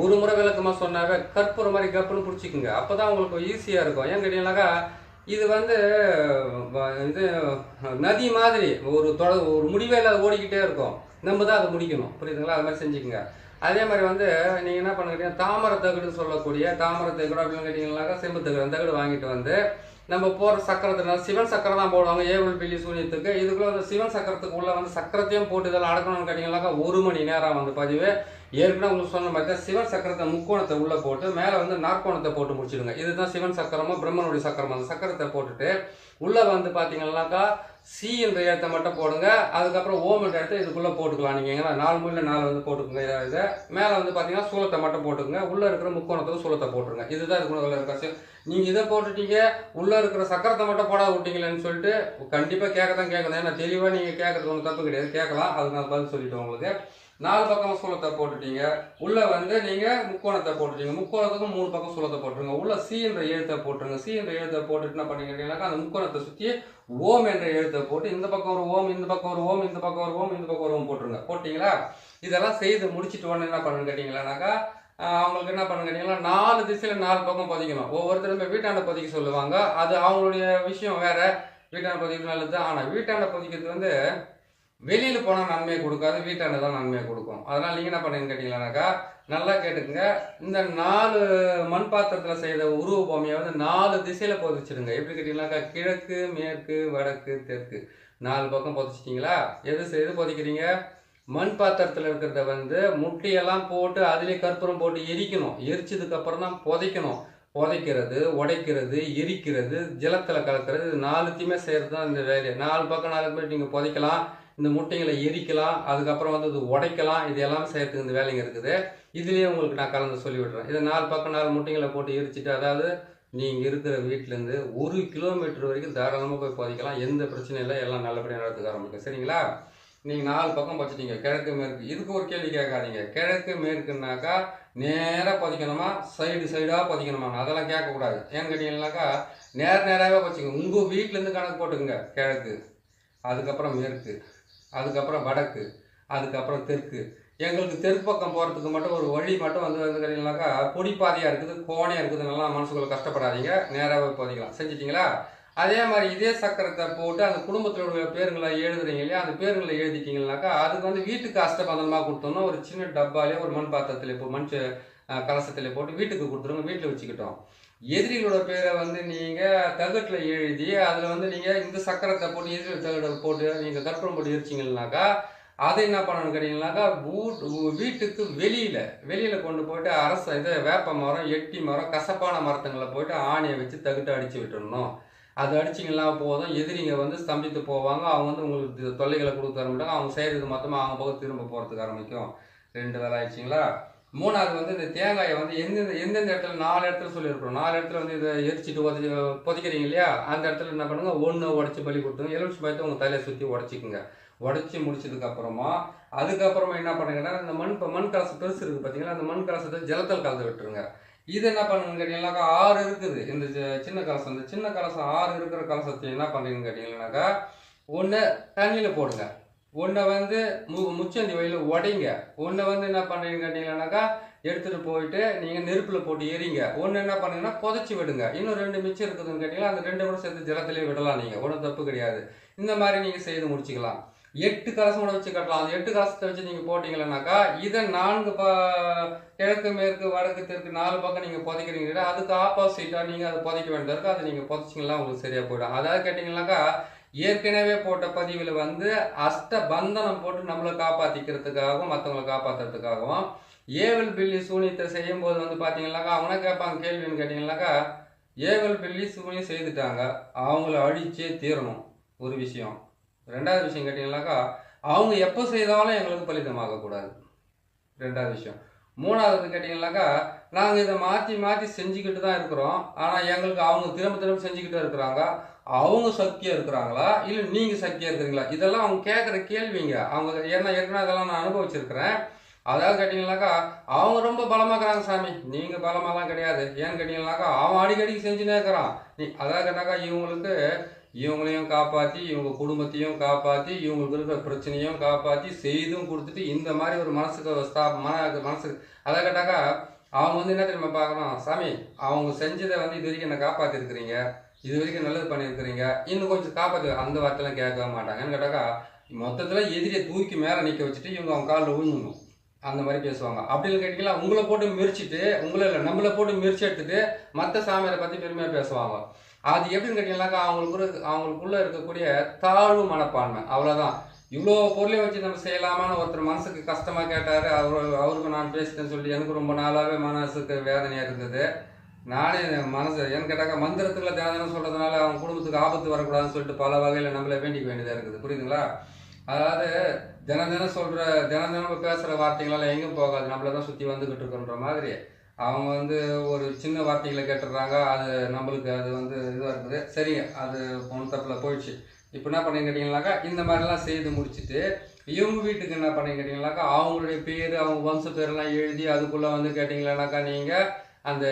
ஒரு முறை விளக்கமாக சொன்னாவே கற்பூரம் மாதிரி கப்புன்னு பிடிச்சிக்குங்க. அப்போ தான் உங்களுக்கு ஈஸியாக இருக்கும். ஏன்னு கேட்டிங்கன்னாக்கா இது வந்து இது நதி மாதிரி ஒரு முடிவே இல்லாத ஓடிக்கிட்டே இருக்கும். நம்ம தான் அதை முடிக்கணும். புரியுதுங்களா? அது மாதிரி செஞ்சுக்கோங்க. அதே மாதிரி வந்து நீங்கள் என்ன பண்ணுறீங்க, தாமரை தகடுன்னு சொல்லக்கூடிய தாமரை தகடு அப்படின்னு கேட்டிங்கன்னாக்கா செம்பு தகடு, அந்த தகடு வாங்கிட்டு வந்து நம்ம போகிற சக்கரத்தில் சிவன் சக்கரம் தான் போடுவாங்க ஏவல் பில்லி சூனியத்துக்கு. இதுக்குள்ளே வந்து சிவன் சக்கரத்துக்கு உள்ளே வந்து சக்கரத்தையும் போட்டு இதெல்லாம் அடக்கணும்னு கேட்டிங்கன்னாக்கா 1 மணி நேரம் வந்து பதிவு. ஏற்கனவே உங்களுக்கு சொன்ன மாதிரி தான் சிவன் சக்கரத்தை முக்கோணத்தை உள்ளே போட்டு மேலே வந்து நாற்கோணத்தை போட்டு முடிச்சிடுங்க. இதுதான் சிவன் சக்கரமோ பிரம்மனுடைய சக்கரமோ. அந்த சக்கரத்தை போட்டுட்டு உள்ளே வந்து பார்த்தீங்கன்னாக்கா சி என்ற எழுத்தை மட்டும் போடுங்க. அதுக்கப்புறம் ஓம் என்ற எழுத்தை இதுக்குள்ளே போட்டுக்கலாம். நீங்கள் எங்கன்னா 4 மூலையில் 4 வந்து போட்டுக்கோங்க. இதை மேலே வந்து பார்த்தீங்கன்னா சூலத்தை மட்டும் போட்டுக்கோங்க. உள்ளே இருக்கிற முக்கோணத்துக்கு சூலத்தை போட்டுருங்க. இதுதான் இதுக்குள்ள இருக்காச்சு. நீங்கள் இதை போட்டுட்டீங்க, உள்ளே இருக்கிற சக்கரத்தை மட்டும் போட விட்டீங்களேன்னு சொல்லிட்டு கண்டிப்பாக கேட்க தான் ஏன்னா தெளிவாக நீங்கள் கேட்கறது ஒன்றும் தப்பு கிடையாது, கேட்கலாம். அதுக்கு நான் பதில் சொல்லிவிட்டு உங்களுக்கு 4 பக்கம் சூலத்தை போட்டுட்டீங்க. உள்ளே வந்து நீங்கள் முக்கோணத்தை போட்டுட்டீங்க. முக்கோணத்துக்கும் 3 பக்கம் சூலத்தை போட்டுருங்க. உள்ள சி என்ற எழுத்தை போட்டுருங்க. சி என்ற எழுத்தை போட்டுட்டு என்ன பண்ணிக்கிறீங்கன்னாக்கா அந்த முக்கோணத்தை சுற்றி ஓம் என்ற எழுத்தை போட்டு இந்த பக்கம் ஒரு ஓம், இந்த பக்கம் ஒரு ஓம், இந்த பக்கம் ஒரு ஓம், இந்த பக்கம் ஒரு ஓம் போட்டுருங்க. போட்டிங்களா? இதெல்லாம் செய்து முடிச்சுட்டு உடனே என்ன பண்ணுன்னு கேட்டிங்களானாக்கா அவங்களுக்கு என்ன பண்ணுன்னு கேட்டிங்கன்னா 4 திசையில் 4 பக்கம் பதிக்கணும். ஒவ்வொருத்தருமே வீட்டாண்ட பதிக்க சொல்லுவாங்க. அது அவங்களுடைய விஷயம் வேறு. வீட்டாண்ட பதிக்கிறது நல்லது. ஆனால் வீட்டாண்ட பதிக்கிறது வந்து வெளியில் போனால் நன்மையை கொடுக்காது, வீட்டாண்ட தான் நன்மையை கொடுக்கும். அதனால் நீங்கள் என்ன பண்ணுங்கன்னு கேட்டிங்களானாக்கா நல்லா கேட்டுக்குங்க. இந்த 4 மண் பாத்திரத்தில் செய்த உருவ பொம்மையை வந்து 4 திசையில் புதைச்சிடுங்க. எப்படி கேட்டிங்கனாக்கா கிழக்கு, மேற்கு, வடக்கு, தெற்கு 4 பக்கம் புதைச்சிட்டிங்களா? எது புதைக்கிறீங்க? மண் பாத்திரத்தில் இருக்கிறத வந்து முட்டையெல்லாம் போட்டு அதிலே கற்பூரம் போட்டு எரிக்கணும். எரிச்சதுக்கப்புறம் தான் புதைக்கணும். புதைக்கிறது, உடைக்கிறது, எரிக்கிறது, ஜலத்தில் கலக்கிறது, இது 4த்தையுமே செய்கிறது தான் இந்த வேலையை. 4 பக்கம் 4 பேர் நீங்கள் புதைக்கலாம், இந்த முட்டைகளை எரிக்கலாம், அதுக்கப்புறம் வந்து இது உடைக்கலாம். இது எல்லாமே செய்யறதுக்கு இந்த வேலைங்க இருக்குது. இதுலேயே உங்களுக்கு நான் கலந்து சொல்லி விடுறேன். இதை 4 பக்கம் 4 முட்டைகளை போட்டு எரிச்சிட்டு, அதாவது நீங்கள் இருக்கிற வீட்டிலேருந்து 1 கிலோமீட்டர் வரைக்கும் தாராளமாக போய் புதைக்கலாம். எந்த பிரச்சனையும் இல்லை, எல்லாம் நல்லபடியாக நடத்துக்க ஆரம்பிக்கும். சரிங்களா? நீங்கள் 4 பக்கம் பதிச்சிட்டீங்க, கிழக்கு மேற்கு. இதுக்கு ஒரு கேள்வி கேட்காதீங்க. கிழக்கு மேற்குன்னாக்கா நேராக பதிக்கணுமா, சைடாக பதிக்கணுமா, அதெல்லாம் கேட்கக்கூடாது. ஏன்னு கேட்டீங்கன்னாக்கா நேராகவே பதிச்சிங்க. உங்கள் வீட்டிலேருந்து கணக்கு போட்டுக்குங்க. கிழக்கு, அதுக்கப்புறம் மேற்கு, அதுக்கப்புறம் வடக்கு, அதுக்கப்புறம் தெற்கு. எங்களுக்கு தெற்கு பக்கம் போகிறதுக்கு மட்டும் ஒரு வழி மட்டும் வந்து கேட்டிங்கனாக்கா பொடிப்பாதையாக இருக்குது, கோணையாக இருக்குது. நல்லா மனசுக்குள்ள கஷ்டப்படாதீங்க, நேராகவே பதிக்கலாம். செஞ்சிட்டிங்களா? அதே மாதிரி இதே சக்கரத்தை போட்டு அந்த குடும்பத்தினுடைய பேருங்களை எழுதுறீங்க இல்லையா, அந்த பேருங்களை எழுதிட்டீங்கன்னாக்கா அதுக்கு வந்து வீட்டுக்கு அஷ்டபந்தனமாக கொடுத்தோம்னா ஒரு சின்ன டப்பாலே ஒரு மண் பாத்திரத்தில் இப்போ கலசத்தில் போட்டு வீட்டுக்கு கொடுத்துருங்க, வீட்டில் வச்சுக்கிட்டோம். எதிரிகளோட பேரை வந்து நீங்கள் தகட்டில் எழுதி அதில் வந்து நீங்கள் இந்த சக்கரத்தை போட்டு எதிரிகள் தகட்டை போட்டு நீங்கள் கற்பூரம் போட்டு எரிச்சிங்கன்னாக்கா அதை என்ன பண்ணணும்னு கேட்டிங்கன்னாக்கா வீட்டுக்கு வெளியில் கொண்டு போயிட்டு இது வேப்ப மரம், எட்டி மரம், கசப்பான மரத்துங்களை போயிட்டு ஆணியை வச்சு தகுட்டு அடித்து விட்டுடணும். அது அடிச்சிங்கன்னா போதும், எதிரிங்க வந்து ஸ்தம்பித்து போவாங்க. அவங்க வந்து உங்களுக்கு தொல்லைகளை கொடுக்க தர மாட்டாங்க. அவங்க செய்கிறது மொத்தமாக அவங்க பக்கம் திரும்ப போகிறதுக்கு ஆரம்பிக்கும். 2 வேலை ஆயிடுச்சிங்களா? 3வது வந்து இந்த தேங்காயை வந்து எந்தெந்த இடத்துல 4 இடத்துல சொல்லியிருக்கிறோம். 4 இடத்துல வந்து இதை எரிச்சிட்டு பொதிக்கிறீங்க இல்லையா, அந்த இடத்துல என்ன பண்ணுங்க, 1 உடச்சி பலி கொடுத்துங்க. எலுமிச்சை பழத்தை உங்கள் தலையை சுற்றி உடச்சிக்குங்க. உடச்சி முடிச்சதுக்கப்புறமா அதுக்கப்புறமா என்ன பண்ணுங்கன்னா இந்த மண் கலசம் பெருசு இருக்குது பார்த்தீங்களா, அந்த மண் கலசத்தை ஜலத்தில் கலந்து விட்டுருங்க. இது என்ன பண்ணுங்கன்னு கேட்டீங்கன்னாக்கா 6 இருக்குது இந்த சின்ன கலசம். இந்த சின்ன கலசம் 6 இருக்கிற கலசத்தை என்ன பண்ணுறீங்கன்னு கேட்டிங்கன்னாக்கா, ஒன்று தண்ணியில் போடுங்க, ஒன்றை வந்து முச்சந்தி வயலில் உடைங்க, ஒன்றை வந்து என்ன பண்ணுறீங்கன்னு கேட்டிங்கன்னாக்கா எடுத்துகிட்டு போயிட்டு நீங்கள் நெருப்பில் போட்டு எரிங்க. ஒன்று என்ன பண்ணுங்கன்னா புதைச்சி விடுங்க. இன்னும் 2 மிச்சம் இருக்குதுன்னு கேட்டிங்கன்னா அந்த 2 கூட சேர்த்து ஜலத்திலே விடலாம். நீங்கள் ஒன்றும் தப்பு கிடையாது. இந்த மாதிரி நீங்கள் செய்து முடிச்சுக்கலாம். 8 கலசம் கூட வச்சு கட்டலாம். அந்த 8 கலசத்தை வச்சு நீங்கள் போட்டிங்களேனாக்கா இதை 4 கிழக்கு மேற்கு வடக்கு தெற்கு 4 பக்கம் நீங்கள் புதைக்கிறீங்க. அதுக்கு ஆப்போசிட்டாக நீங்கள் அதை புதைக்க வேண்டியது, அதை நீங்கள் புதைச்சிங்களா உங்களுக்கு சரியாக போயிடும். அதாவது கேட்டிங்கன்னாக்கா ஏற்கனவே போட்ட பதிவில் வந்து அஷ்டபந்தனம் போட்டு நம்மளை காப்பாற்றிக்கிறதுக்காகவும் மற்றவங்களை காப்பாற்றுறதுக்காகவும் ஏவல் பில்லி சூனியத்தை செய்யும் போது வந்து பார்த்தீங்கன்னாக்கா அவங்க கேட்பாங்க கேள்வின்னு கேட்டிங்கன்னாக்கா, ஏவல் பில்லி சூனியம் செய்துட்டாங்க, அவங்கள அழிச்சே தீரணும் ஒரு விஷயம். 2வது விஷயம் கேட்டிங்கன்னாக்கா அவங்க எப்போ செய்தாலும் எங்களுக்கு பலிதமாகக்கூடாது, 2வது விஷயம். 3வது கேட்டிங்கன்னாக்கா நாங்கள் இதை மாற்றி செஞ்சுக்கிட்டு தான் இருக்கிறோம். ஆனால் எங்களுக்கு அவங்க திரும்ப செஞ்சுக்கிட்டு இருக்கிறாங்க. அவங்க சக்தியாக இருக்கிறாங்களா இல்லை நீங்கள் சக்தியாக இருக்கிறீங்களா, இதெல்லாம் அவங்க கேட்குற கேள்விங்க. அவங்க ஏற்கனவே அதெல்லாம் நான் அனுபவிச்சிருக்கிறேன். அதாவது கேட்டிங்கன்னாக்கா அவங்க ரொம்ப பலமாக்குறாங்க சாமி, நீங்கள் பலமாலாம் கிடையாது. ஏன்னு கேட்டிங்கன்னாக்கா அவன் அடிக்கடிக்கு செஞ்சுனே இருக்கிறான். அதாவது கேட்டாக்கா இவங்களையும் காப்பாற்றி இவங்க குடும்பத்தையும் காப்பாற்றி இவங்களுக்கு இருக்கிற பிரச்சனையும் காப்பாற்றி செய்தும் கொடுத்துட்டு இந்த மாதிரி ஒரு மனசுக்கு அதை கேட்டாக்கா அவங்க வந்து என்ன தெரியுமா பார்க்கணும், சாமி அவங்க செஞ்சதை வந்து இது வரைக்கும் என்ன காப்பாற்றிருக்கிறீங்க, இது வரைக்கும் நல்லது பண்ணியிருக்கிறீங்க, இன்னும் கொஞ்சம் காப்பாற்று, அந்த வார்த்தைலாம் கேட்க மாட்டாங்க. ஏன்னு கேட்டாக்கா மொத்தத்தில் எதிரியை தூக்கி மேலே நிற்க வச்சுட்டு இவங்க அவங்க காலில் விழுந்துடணும், அந்த மாதிரி பேசுவாங்க. அப்படின்னு கேட்டிங்கன்னா உங்களை போட்டு மிரிச்சிட்டு உங்களை இல்லை நம்மளை போட்டு மிரிச்சு எடுத்துட்டு மற்ற சாமியாரை பற்றி பெருமையாக பேசுவாங்க. அது எப்படின்னு கேட்டிங்கன்னாக்கா அவங்களுக்குள்ளே இருக்கக்கூடிய தாழ்வு மனப்பான்மை, அவ்வளோதான். இவ்வளோ பொருளையும் வச்சு நம்ம செய்யலாமான்னு ஒருத்தர் மனசுக்கு கஷ்டமாக கேட்டார். அவருக்கு நான் பேசிட்டேன்னு சொல்லி எனக்கு ரொம்ப நாளாகவே மனசுக்கு வேதனையாக இருந்தது. நானே ஏன்னு கேட்டாக்கா மந்திரத்தில் தினம் சொல்கிறதுனால அவங்க குடும்பத்துக்கு ஆபத்து வரக்கூடாதுன்னு சொல்லிட்டு பல வகையில் நம்மளை வேண்டிக்க வேண்டியதாக இருக்குது, புரியுதுங்களா? அதாவது தினம் பேசுகிற வார்த்தைகளால் எங்கேயும் போகாது, நம்மளை தான் சுற்றி வந்துக்கிட்டு இருக்கோன்ற மாதிரி அவங்க வந்து ஒரு சின்ன வார்த்தைகளை கேட்டுடுறாங்க. அது நம்மளுக்கு அது வந்து இதுவாக இருக்குது. சரிங்க, அது ஒன்றும் தப்பில் போயிடுச்சு. இப்போ என்ன பண்ணி கேட்டிங்கனாக்கா இந்த மாதிரிலாம் செய்து முடிச்சுட்டு இவங்க வீட்டுக்கு என்ன பண்ணி கேட்டிங்கனாக்கா அவங்களுடைய பேர் அவங்க வம்ச பேரெல்லாம் எழுதி அதுக்குள்ளே வந்து கேட்டிங்களானாக்கா நீங்கள் அந்த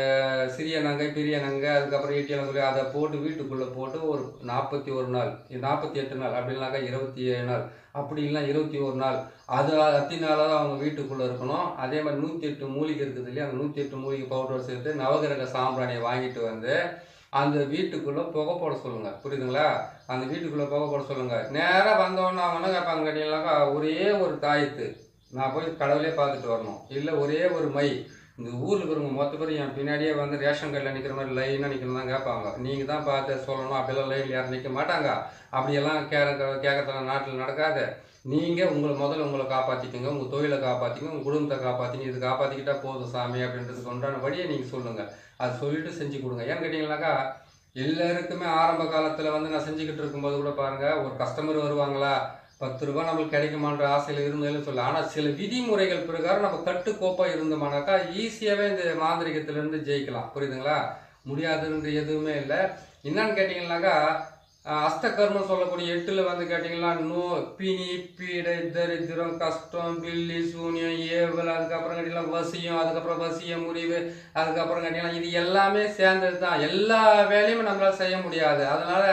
சிறிய நங்கை பெரிய நங்கை அதுக்கப்புறம் ஈட்டியலங்குடி அதை போட்டு வீட்டுக்குள்ளே போட்டு ஒரு 41 நாள் 48 நாள் அப்படின்னாக்கா 27 நாள் அப்படி இல்லைனா 21 நாள் அது அத்தனை நாளாக அவங்க வீட்டுக்குள்ளே இருக்கணும். அதே மாதிரி 108 மூலிகை இருக்குது இல்லையா, அந்த 108 மூலிகை பவுடர் சேர்த்து நவகிரக சாம்பிராணியை வாங்கிட்டு வந்து அந்த வீட்டுக்குள்ளே புகை போட சொல்லுங்கள், புரியுதுங்களா? அந்த வீட்டுக்குள்ளே புகை போட சொல்லுங்கள். நேராக வந்தோடனே அவங்க என்ன கேட்பாங்க கேட்டீங்கன்னாக்கா ஒரே ஒரு தாயத்து நான் போய் கடவுளே பார்த்துட்டு வரணும், இல்லை ஒரே ஒரு மை. இந்த ஊரில் இருக்கிறவங்க மொத்த பேர் என் பின்னாடியே வந்து ரேஷன் கார்டில் நிற்கிற மாதிரி லைனாக நிற்கணும் தான் கேட்பாங்க. நீங்கள் தான் பார்த்து சொல்லணும், அப்படிலாம் லைனில் யாரும் நிற்க மாட்டாங்க. அப்படியெல்லாம் கேட்கறதுலாம் நாட்டில் நடக்காது. நீங்கள் முதல்ல உங்களை காப்பாற்றிக்கோங்க, உங்கள் தொழிலை காப்பாற்றிங்க, உங்கள் குடும்பத்தை காப்பாற்றிங்க. இது காப்பாற்றிக்கிட்டா போதும் சாமி அப்படின்றதுக்கு உண்டான வழியை நீங்கள் சொல்லுங்கள். அது சொல்லிவிட்டு செஞ்சு கொடுங்க. ஏன்னு கேட்டிங்கன்னாக்கா எல்லாருக்குமே ஆரம்ப காலத்தில் வந்து நான் செஞ்சுக்கிட்டு இருக்கும்போது கூட பாருங்கள், ஒரு கஸ்டமர் வருவாங்களா 10 ரூபா நம்மளுக்கு கிடைக்குமான்ற ஆசையில் இருந்ததுன்னு சொல்ல. ஆனால் சில விதிமுறைகள் பிரகாரம் நம்ம கட்டுக்கோப்பாக இருந்தோம்னாக்கா ஈஸியாகவே இந்த மாந்திரிகத்திலேருந்து ஜெயிக்கலாம், புரியுதுங்களா? முடியாதுன்ற எதுவுமே இல்லை. என்னன்னு கேட்டிங்கன்னாக்கா அஷ்டகர்மம் சொல்லக்கூடிய 8ல் வந்து கேட்டிங்கன்னா பிணி, பீடை, தரித்திரம், கஷ்டம், பில்லி, சூனியம், ஏவல், அதுக்கப்புறம் கேட்டிங்கன்னா வசியம், அதுக்கப்புறம் வசிய முறிவு, அதுக்கப்புறம் கேட்டிங்கன்னா இது எல்லாமே சேர்ந்தது தான். எல்லா வேலையும் நம்மளால் செய்ய முடியாது. அதனால்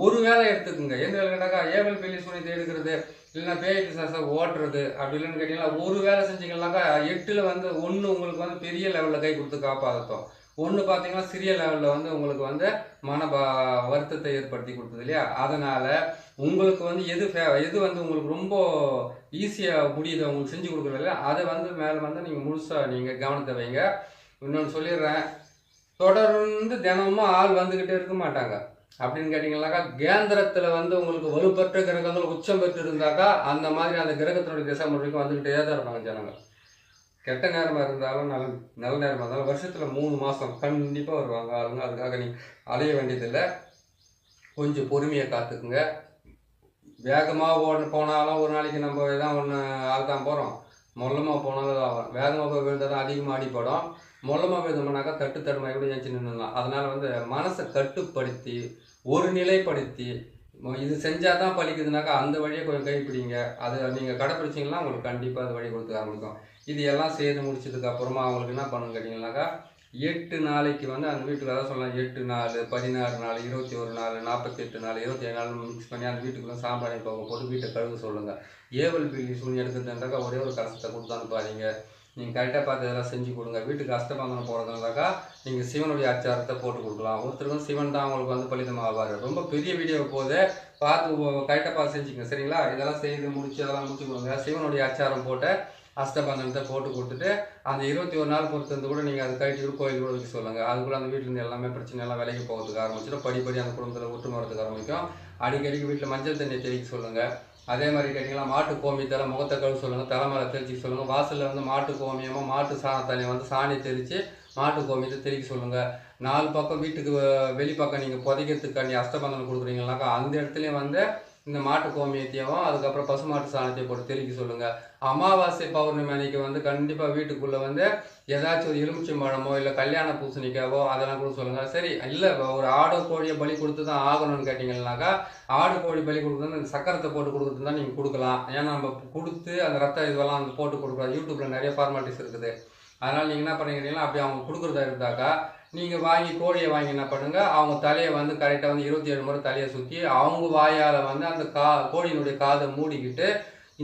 ஒரு வேலை எடுத்துக்குங்க. எந்த வேலை கேட்டாக்கா ஏவல், பில்லி, சூனியத்தை எடுக்கிறது, இல்லைன்னா பேய் பிசாசை ஓட்டுறது, அப்படி இல்லைன்னு கேட்டிங்கன்னா ஒரு வேலை செஞ்சிங்கன்னாக்கா 8ல் வந்து ஒன்று உங்களுக்கு வந்து பெரிய லெவலில் கை கொடுத்து காப்பாற்றும். ஒன்று பார்த்தீங்கன்னா சிறிய லெவலில் வந்து உங்களுக்கு வந்து வருத்தத்தை ஏற்படுத்தி கொடுத்தது இல்லையா. அதனால் உங்களுக்கு வந்து எது வந்து உங்களுக்கு ரொம்ப ஈஸியாக முடியுது உங்களுக்கு செஞ்சு கொடுக்குறது இல்லையா, அதை வந்து மேலே வந்து நீங்கள் முழுசாக நீங்கள் கவனத்தை வைங்க. இன்னொன்று சொல்லிடுறேன், தொடர்ந்து தினமும் ஆள் வந்துக்கிட்டே இருக்க மாட்டாங்க. அப்படின்னு கேட்டிங்கன்னாக்கா கேந்திரத்தில் வந்து உங்களுக்கு வலுப்பற்ற கிரகங்கள் உச்சம் பெற்று இருந்தாக்கா அந்த மாதிரி அந்த கிரகத்தினுடைய திசை முறைக்கும் வந்துக்கிட்டே தான் இருப்பாங்க ஜனங்கள். கெட்ட நேரமாக இருந்தாலும் நல்ல நேரமாக இருந்தாலும் வருஷத்தில் 3 மாதம் கண்டிப்பாக வருவாங்க ஆளுங்க. அதுக்காக நீ அலைய வேண்டியதில்லை. கொஞ்சம் பொறுமையை காத்துக்குங்க. வேகமாக போனாலும் ஒரு நாளைக்கு நம்ம எதாவது ஒன்று ஆள்தான் போகிறோம். மொல்லமாக போனாலும் ஆகும். வேகமாக போய் விழுந்தால் தான் அதிகமாக அடிப்படும். மொல்லமாக விழுந்தோம்னாக்கா தடுமாறி கூட ஏஞ்சி நின்றுடலாம். அதனால் வந்து மனசை கட்டுப்படுத்தி ஒரு நிலைப்படுத்தி இது செஞ்சால் தான் பழிக்குதுனாக்கா அந்த வழியை கொஞ்சம் கைப்பிடிங்க. அதை நீங்கள் கடைப்பிடிச்சிங்கன்னா உங்களுக்கு கண்டிப்பாக அது வழி கொடுத்துக்க ஆரம்பிக்கும். இது எல்லாம் செய்து முடிச்சதுக்கு அப்புறமா அவங்களுக்கு என்ன பண்ணணும்னு கேட்டிங்கன்னாக்கா 8 நாளைக்கு வந்து அந்த வீட்டுக்கு அதான் சொல்லலாம் 8 நாள், 16 நாள், 21 நாள், 48 நாள், 27 நாள் மிக்ஸ் பண்ணி அந்த வீட்டுக்குள்ளே சாம்பிராணி போக போட்டு வீட்டை கழுவ சொல்லுங்கள். ஏவல் பில்லி சூனி எடுக்கிறதுனாக்கா ஒரே ஒரு கலசத்தை கொடுத்து அனுப்பாதீங்க. நீங்கள் கரெக்டாக பார்த்து இதெல்லாம் செஞ்சு கொடுங்க. வீட்டுக்கு அஷ்டபந்தனம் போகிறதுனாக்கா நீங்கள் சிவனுடைய அச்சாரத்தை போட்டு கொடுக்கலாம். ஒருத்தருக்கும் சிவன் தான் அவங்களுக்கு வந்து பலிதமாக ஆவார். ரொம்ப பெரிய வீடியோ போது பார்த்து கரெக்டாக பார்த்து செஞ்சுங்க சரிங்களா. இதெல்லாம் செய்து முடிச்சு அதெல்லாம் முடிச்சு கொடுங்க. சிவனுடைய அச்சாரம் போட்டு அஷ்டபந்தனத்தை போட்டு கொடுத்துட்டு அந்த 21 நாள் பொறுத்து கூட நீங்கள் அது கட்டிட்டு கோயில் கூட வைக்க சொல்லுங்கள். அதுக்குள்ள அந்த வீட்டிலேருந்து எல்லாமே பிரச்சனை எல்லாம் விலைக்கு போகிறதுக்கு ஆரம்பிச்சிடும். படிப்படி அந்த குடும்பத்தில் ஒற்றுமை வரதுக்கு ஆரம்பிக்கும். அடிக்கடிக்கு வீட்டில் மஞ்சள் தண்ணியை தெளிக்க சொல்லுங்கள். அதே மாதிரி கேட்டிங்கன்னா மாட்டு கோமியத்தால் முகத்தை கழுவ சொல்லுங்கள். தலைமையில தெளிச்சிக்க சொல்லுங்கள். வாசலில் வந்து மாட்டு கோமியமாக மாட்டு சாணத்தண்ணி வந்து சாணி தெளித்து மாட்டு கோமியத்தை தெளிக்க சொல்லுங்கள். 4 பக்கம் வீட்டுக்கு வெளிப்பக்கம் நீங்கள் புதைக்கிறதுக்காண்டி அஷ்டபந்தனம் கொடுக்குறீங்கனாக்கா அந்த இடத்துலையும் வந்து இந்த மாட்டு கோமியத்தையும் அதுக்கப்புறம் பசுமாட்டு சாணத்தையும் போட்டு தெளிக்க சொல்லுங்கள். அமாவாசை பௌர்ணமி அன்னைக்கு வந்து கண்டிப்பாக வீட்டுக்குள்ளே வந்து ஏதாச்சும் ஒரு எலுமிச்சம்பழமோ இல்லை கல்யாண பூசணிக்காவோ அதெல்லாம் கூட சொல்லுங்கள். சரி இல்லை ஒரு ஆடு கோழியை பலி கொடுத்து தான் ஆகணும்னு கேட்டிங்கன்னாக்கா ஆடு கோழி பலி கொடுக்குறது அந்த சக்கரத்தை போட்டு கொடுக்குறது தான் நீங்கள் கொடுக்கலாம். ஏன்னா நம்ம கொடுத்து அந்த ரத்த இதுவெல்லாம் அந்த போட்டு கொடுக்குறோம். யூடியூப்பில் நிறைய ஃபார்மாலிட்டிஸ் இருக்குது. அதனால் நீங்கள் என்ன பண்ணிக்கிறீங்கன்னா அப்படி அவங்க கொடுக்குறதா இருந்தாக்கா நீங்கள் வாங்கி கோழியை வாங்கி என்ன பண்ணுங்கள், அவங்க தலையை வந்து கரெக்டாக வந்து 27 முறை தலையை சுற்றி அவங்க வாயால் வந்து அந்த கோழியினுடைய காதை மூடிக்கிட்டு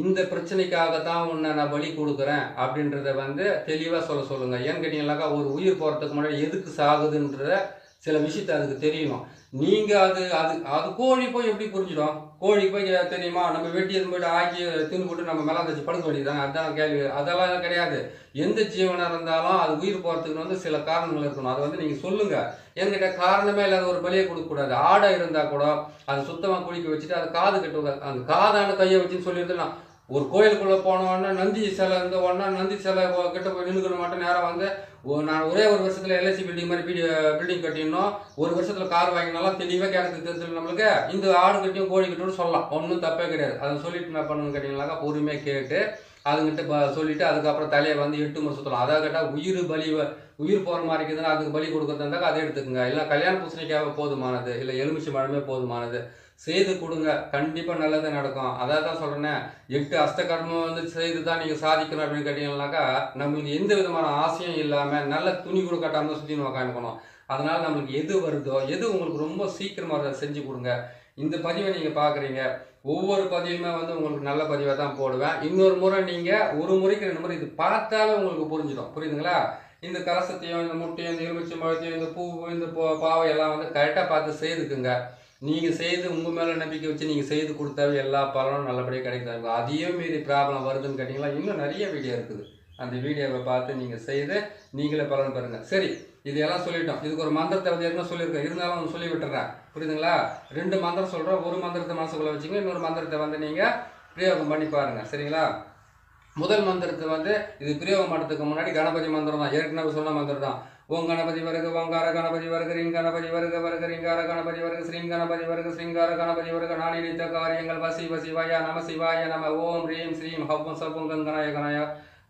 இந்த பிரச்சனைக்காக தான் உன்னை நான் பலி கொடுக்குறேன் அப்படின்றத வந்து தெளிவாக சொல்லுங்கள். ஏன்னு கேட்டிங்கன்னாக்கா ஒரு உயிர் போகிறதுக்கு முன்னாடி எதுக்கு சாகுதுன்ற சில விஷயத்தை அதுக்கு தெரியணும். நீங்கள் அது கோழி போய் எப்படி புரிஞ்சிடும்? கோழிக்கு போய் தெரியுமா நம்ம வெட்டி போய்ட்டு ஆக்கி தின்னு போட்டு நம்ம மேலே தச்சு படுக்க வேண்டியதுதானே? அதுதான் கேள்வி. அதெல்லாம் கிடையாது. எந்த ஜீவனாக இருந்தாலும் அது உயிர் போகிறதுக்கு வந்து சில காரணங்கள் இருக்கணும். அதை வந்து நீங்கள் சொல்லுங்கள். என்கிட்ட காரணமே இல்லாத ஒரு பலியை கொடுக்கக்கூடாது. ஆடை இருந்தால் கூட அது சுத்தமாக குளிக்க வச்சுட்டு அது காது கட்டுவாங்க. அந்த காதான கையை வச்சுன்னு சொல்லிட்டு நான் ஒரு கோயிலுக்குள்ளே போனோன்னா நந்தி சிலை இருந்த உடனே நந்தி சிலை கிட்ட போய் நின்றுக்கணும் மாட்டேன். நேரம் வந்து நான் ஒரே ஒரு வருஷத்தில் எல்ஐசி பில்டிங் மாதிரி பில்டிங் கட்டிடணும், ஒரு வருஷத்தில் கார் வாங்கினாலும் தெளிவாக கேட்கறதுக்கு தெரிஞ்சு நம்மளுக்கு இந்த ஆடு கட்டியும் கோழி கட்டியும் சொல்லலாம். ஒன்றும் தப்பே கிடையாது. அதை சொல்லிட்டு என்ன பண்ணணும்னு கேட்டிங்கனாக்கா பொறுமையாக கேட்டு அதுங்கிட்ட சொல்லிவிட்டு அதுக்கப்புறம் தலையை வந்து 8 முறை சுற்றலாம். அதை கேட்டால் உயிர் போகிற மாதிரி இருக்குதுன்னா அதுக்கு பலி கொடுக்குறதா இருந்தாக்கா அதை எடுத்துக்கோங்க. இல்லை கல்யாண பூசணிக்காக போதுமானது, இல்லை எலுமிச்சை பழமே போதுமானது செய்து கொடுங்க. கண்டிப்பாக நல்லது நடக்கும். அதான் தான் சொல்கிறேன்னே 8 அஷ்டகர்மம் வந்து செய்து தான் நீங்கள் சாதிக்கணும் அப்படின்னு கேட்டிங்கன்னாக்கா நம்மளுக்கு எந்த விதமான ஆசையும் இல்லாமல் நல்ல துணி கூட கட்டாமல் சுற்றி உக்காந்துக்கணும். அதனால் நம்மளுக்கு எது வருதோ எது உங்களுக்கு ரொம்ப சீக்கிரமாக செஞ்சு கொடுங்க. இந்த பதிவை நீங்கள் பார்க்குறீங்க, ஒவ்வொரு பதிவுமே வந்து உங்களுக்கு நல்ல பதிவாக தான் போடுவேன். இன்னொரு முறை நீங்கள் ஒரு முறைக்கு 2 முறை இது பார்த்தாலே உங்களுக்கு புரிஞ்சிடும். புரியுதுங்களா? இந்த கலசத்தையும் இந்த முட்டையும் இந்த எலுமிச்சை பழத்தையும் இந்த பூ இந்த பாவை எல்லாம் வந்து கரெக்டாக பார்த்து செய்துக்குங்க. நீங்கள் செய்து உங்கள் மேலே நம்பிக்கை வச்சு நீங்கள் செய்து கொடுத்தாவே எல்லா பலனும் நல்லபடியாக கிடைக்கும். அதையும் மீறி ப்ராப்ளம் வருதுன்னு கேட்டிங்களா இன்னும் நிறைய வீடியோ இருக்குது. அந்த வீடியோவை பார்த்து நீங்கள் செய்து நீங்களே பலன் பெறுங்க. சரி, இதெல்லாம் சொல்லிட்டோம். இதுக்கு ஒரு மந்திரத்தை வந்து என்ன சொல்லியிருக்கேன், இருந்தாலும் சொல்லி விட்டுறேன். புரியுதுங்களா? 2 மந்திரம் சொல்கிறோம். ஒரு மந்திரத்தை மனசுக்குள்ளே வச்சுங்க, இன்னொரு மந்திரத்தை வந்து நீங்கள் பிரயோகம் பண்ணி பாருங்கள். சரிங்களா? முதல் மந்திரத்தை வந்து இது பிரயோகம் பண்ணுறதுக்கு முன்னாடி கணபதி மந்திரம் தான், ஏற்கனவே சொன்ன மந்திரம் தான். ஓம் கணபதி வருக ஓங்கார கணபதி வருக ரிங் கணபதி வருக வருக ரிங்கார கணபதி வருக ஸ்ரீங் கணபதி வருக ஸ்ரீங்கார கணபதி வருக நான் நினைத்த காரியங்கள் வசிவ சிவாய நம சிவாய நம ஓம் ரீம் ஸ்ரீம் ஹவ்வும் சவ்வும் கங்கனாய கனாய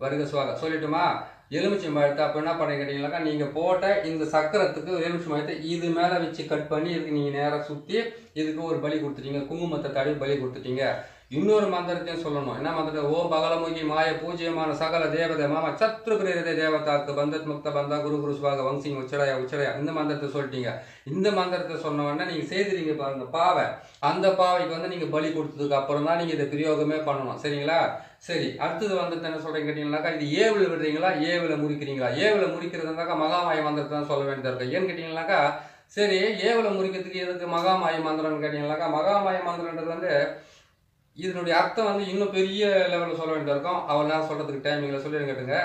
வருக சுவாக. சொல்லிட்டுமா? எலுமிச்சம் பழத்தை அப்போ என்ன பண்ணி கேட்டீங்கன்னாக்கா நீங்கள் போட்ட இந்த சக்கரத்துக்கு எலுமிச்சம் பழத்தை இது மேலே வச்சு கட் பண்ணி இதுக்கு நீங்கள் நேராக சுற்றி இதுக்கு ஒரு பலி கொடுத்துட்டீங்க, குங்குமத்தை தடவி பலி கொடுத்துட்டீங்க. இன்னொரு மந்திரத்தையும் சொல்லணும். என்ன மந்திரம்? ஓம் பகலமுகி மாய பூஜ்யமான சகல தேவதை மாமா சத்ரு பிரேரதை தேவதாக்கு பந்தத் முக்த பந்தா குரு குரு சுவாக வங்சிங் உச்சடயா உச்சடயா இந்த மந்திரத்தை சொல்லிட்டீங்க. இந்த மந்திரத்தை சொன்ன உடனே நீங்கள் செய்துறீங்க பாருங்க பாவை, அந்த பாவைக்கு வந்து நீங்கள் பலி கொடுத்ததுக்கு அப்புறம் தான் நீங்கள் இதை பிரயோகமே பண்ணணும். சரிங்களா? சரி, அடுத்தது வந்துட்டு என்ன சொல்கிறீங்க கேட்டிங்கன்னாக்கா, இது ஏவில் விடுறீங்களா ஏவில் முறிக்கிறீங்களா? ஏவில் முறிக்கிறதுனாக்கா மகாமாய மந்திரத்தை தான் சொல்ல வேண்டியதாக இருக்கும். ஏன்னு கேட்டிங்கன்னாக்கா, சரி ஏவில் முறிக்கிறதுக்கு எதுக்கு மகாமாய மந்திரம்னு கேட்டிங்கன்னாக்கா, மகாமாய மந்திரன்றது வந்து இதனுடைய அர்த்தம் வந்து இன்னும் பெரிய லெவலில் சொல்ல வேண்டியதாக இருக்கும். அவள் நான் சொல்கிறதுக்கு டைமிங்கில் சொல்லிடுங்க கேட்டுங்க.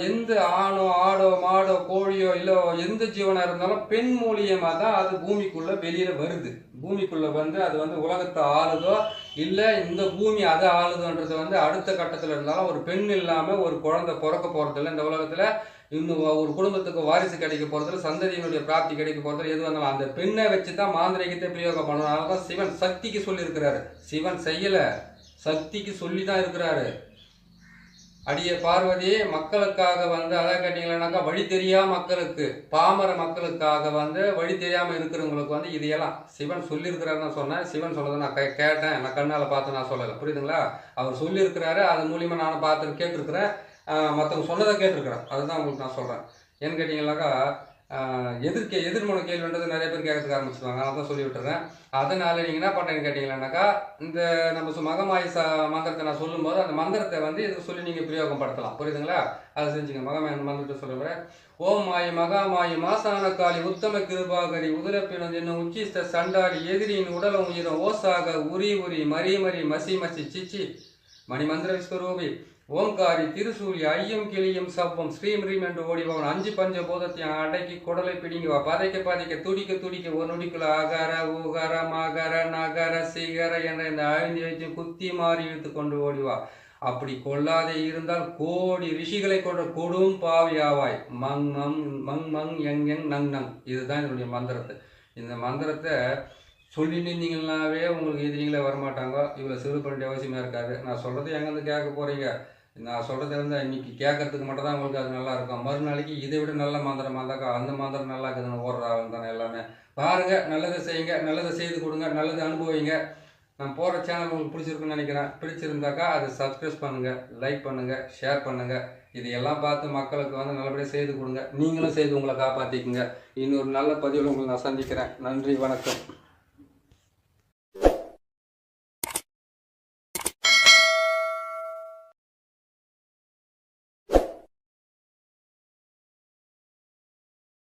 எந்த ஆணோ ஆடோ மாடோ கோழியோ இல்லை எந்த ஜீவனாக இருந்தாலும் பெண் மூலியமாக தான் அது பூமிக்குள்ளே வெளியில் வருது. பூமிக்குள்ளே வந்து அது வந்து உலகத்தை ஆளுதோ இல்லை இந்த பூமி அதை ஆளுதோன்றது வந்து அடுத்த கட்டத்தில் இருந்தாலும் ஒரு பெண் இல்லாமல் ஒரு குழந்தை பிறக்க போகிறதில்ல இந்த உலகத்தில். இன்னும் ஒரு குடும்பத்துக்கு வாரிசு கிடைக்க போகிறதில்ல, சந்ததியினுடைய பிராப்தி கிடைக்க போகிறதில்ல. எது வந்தாலும் அந்த பெண்ணை வச்சு தான் மாந்திரிகத்தை பிரயோகம் பண்ணணும். அதனால தான் சிவன் சக்திக்கு சொல்லியிருக்கிறாரு. சிவன் செய்யலை, சக்திக்கு சொல்லி தான் இருக்கிறாரு. அடிய பார்வதி மக்களுக்காக வந்து அதை கேட்டீங்கன்னாக்கா வழி தெரியா மக்களுக்கு, பாமர மக்களுக்காக வந்து வழி தெரியாமல் இருக்கிறவங்களுக்கு வந்து இதையெல்லாம் சிவன் சொல்லியிருக்கிறாருன்னு சொன்னேன். சிவன் சொன்னதை நான் கேட்டேன், நான் கண்ணால் பார்த்து நான் சொல்லலை. புரியுதுங்களா? அவர் சொல்லியிருக்கிறாரு, அது மூலியமாக நானும் பார்த்து கேட்டிருக்கிறேன், மற்றவங்க சொன்னதை கேட்டிருக்கிறேன். அதுதான் உங்களுக்கு நான் சொல்கிறேன். ஏன்னு கேட்டிங்கன்னாக்கா, எதிர்மனை கேள்வின்றது நிறைய பேர் கேட்கறதுக்கு ஆரம்பிச்சுருவாங்க. நான் தான் சொல்லி விட்டுறேன். அதனால் நீங்கள் என்ன பண்ணுறீங்கன்னு கேட்டிங்கன்னாக்கா, இந்த நம்ம மகமாய் மந்திரத்தை நான் சொல்லும்போது அந்த மந்திரத்தை வந்து இதுக்கு சொல்லி நீங்கள் பிரயோகப்படுத்தலாம். புரியுதுங்களா? அதை செஞ்சுங்க. மகமாய் மந்திரத்தை சொல்லுறேன். ஓம் மாயி மகாமாயி மாசான காளி உத்தம கிருபாகரி உதிரப்பினம் என்னும் உச்சிஸ்த சண்டாடி எதிரியின் உடலும் உயிரும் ஓசாக உரி உரி மரி மரி மசி மசி சிச்சி மணிமந்திர விஸ்வரூபி ஓங்காரி திருசூலி ஐயம் கிளியும் சப்பம் ஸ்ரீம் ரீம் என்று ஓடிவன் 5 பஞ்ச போதத்தையும் அடக்கி குடலை பிடிங்குவா பதைக்க பதைக்க துடிக்க துடிக்க ஒரு நொடிக்குள்ள ஆகார ஊகார மகர நகர சிகர என்ற இந்த 5 வச்சு குத்தி மாறி இழுத்து கொண்டு ஓடிவா. அப்படி கொள்ளாதே இருந்தால் கோடி ரிஷிகளை கொண்ட கொடும் பாவியாவாய். மங் மங் மங் மங் எங் எங் நங் நங். இதுதான் என்னுடைய மந்திரத்தை. இந்த மந்திரத்தை சொல்லி நின்றீங்கன்னாவே உங்களுக்கு எதிரிங்களே வரமாட்டாங்க. இவ்வளோ சிறு பண்ண அவசியமாக இருக்காது. நான் சொல்கிறது எங்கேருந்து கேட்க போகிறீங்க? நான் சொல்கிறது வந்து இன்னைக்கு கேட்கறதுக்கு மட்டும் தான் உங்களுக்கு அது நல்லா இருக்கும். மறுநாளைக்கு இதை விட நல்ல மந்திரமாக இருந்தாக்கா அந்த மந்திரம் நல்லா இருக்குதுன்னு ஓடுறாங்க தானே எல்லாமே. பாருங்கள், நல்லதை செய்யுங்க, நல்லதை செய்து கொடுங்க, நல்லதை அனுபவிங்க. நான் போகிற சேனல் உங்களுக்கு பிடிச்சிருக்குன்னு நினைக்கிறேன். பிடிச்சிருந்தாக்கா அதை சப்ஸ்கிரைப் பண்ணுங்கள், லைக் பண்ணுங்கள், ஷேர் பண்ணுங்கள். இதையெல்லாம் பார்த்து மக்களுக்கு வந்து நல்லபடியாக செய்து கொடுங்க. நீங்களும் செய்து உங்களை காப்பாற்றிக்குங்க. இன்னொரு நல்ல பதிவில் உங்களை நான் சந்திக்கிறேன். நன்றி, வணக்கம்.